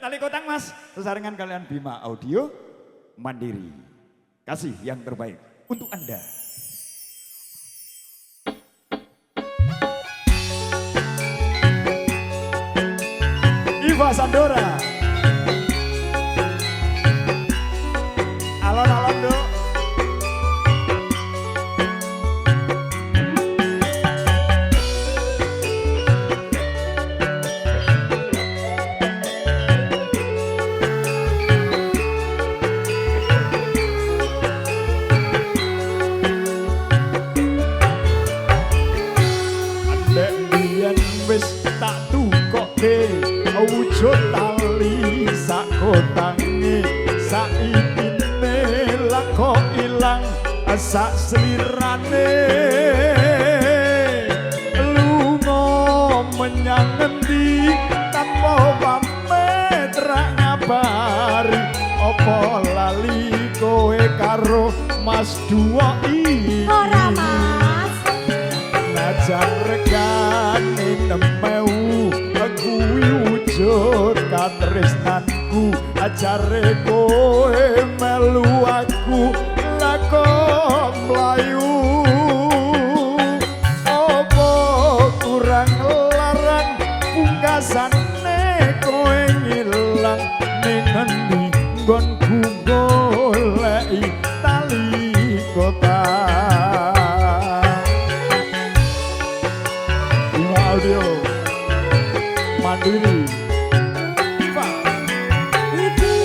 tali kotang mas, sesarengan kalian Bima Audio Mandiri. Kasih yang terbaik untuk Anda. Iva Sandora. Alon-alon dong. Wis tak tukoke wujud tali sak kotange saikine lako ilang sak slirane lunga menyang ngendi tanpa pamit ra ngabari apa lali kowe karo Mas Duo iki ora Mas najan regane nemeu kuwi wujud katresnanku ajare kowe melu aku lakon mlayu apa kurang larang pungkasane kowe ngilang ning endi nggonku goleki tali kotang. Audio Mandiri Viva. iki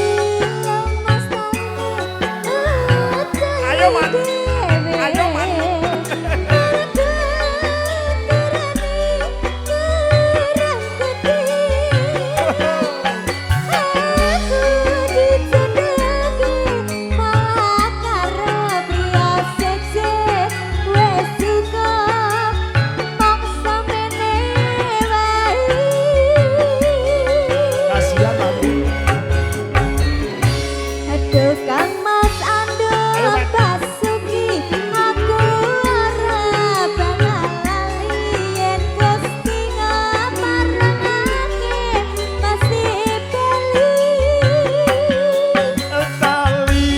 lemas Ayo man, ayo man. Kang Mas Ando Basuki aku arep lali yen Gusti ngaparengake masih beli Tali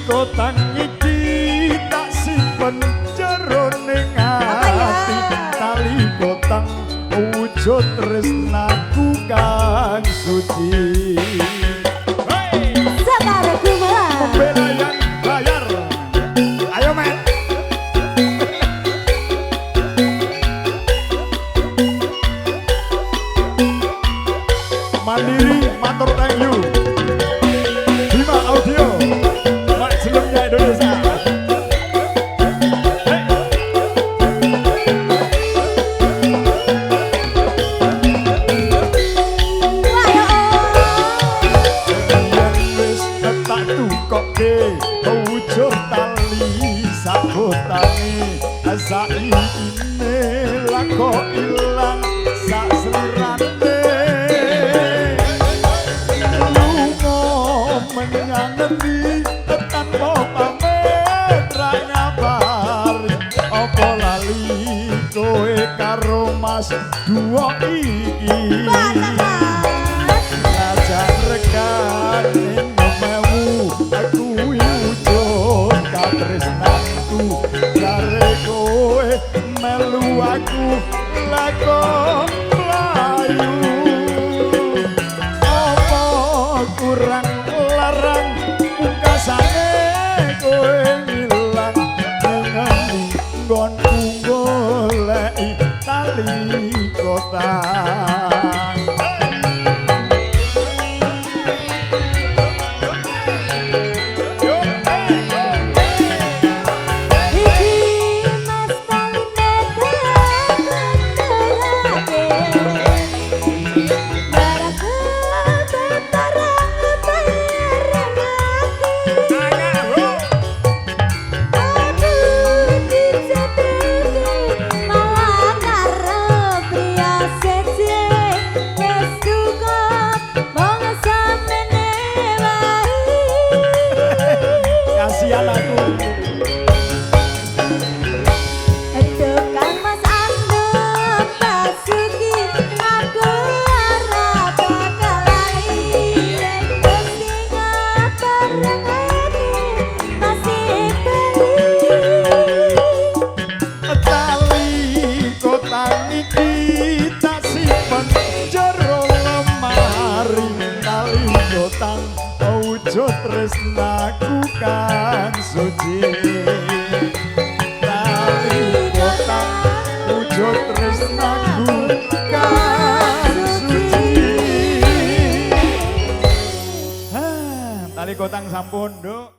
kotang iki tak simpen jero ning ati tali kotang wujud tresnaku kang suci. Pembelayan bayar. Ayo men. Mandiri matur thank you. Bima Audio Maksimumnya Indonesia. Wujud tali sakotane saikine lako ilang sak slirane lunga menyang endi tanpa pamit ra ngabari apa lali kowe karo Mas Duo iki najan regane nemeu aku wujud katresnanku jare kowe melu aku lakon mlayu apa kurang larang pungkasane kowe ngilang dengan nggonku goleki tali kotang. Malah karo pria seksi wujud tresnaku kang suci tali kotang wujud tresnaku kang suci tali kotang sampun Nduk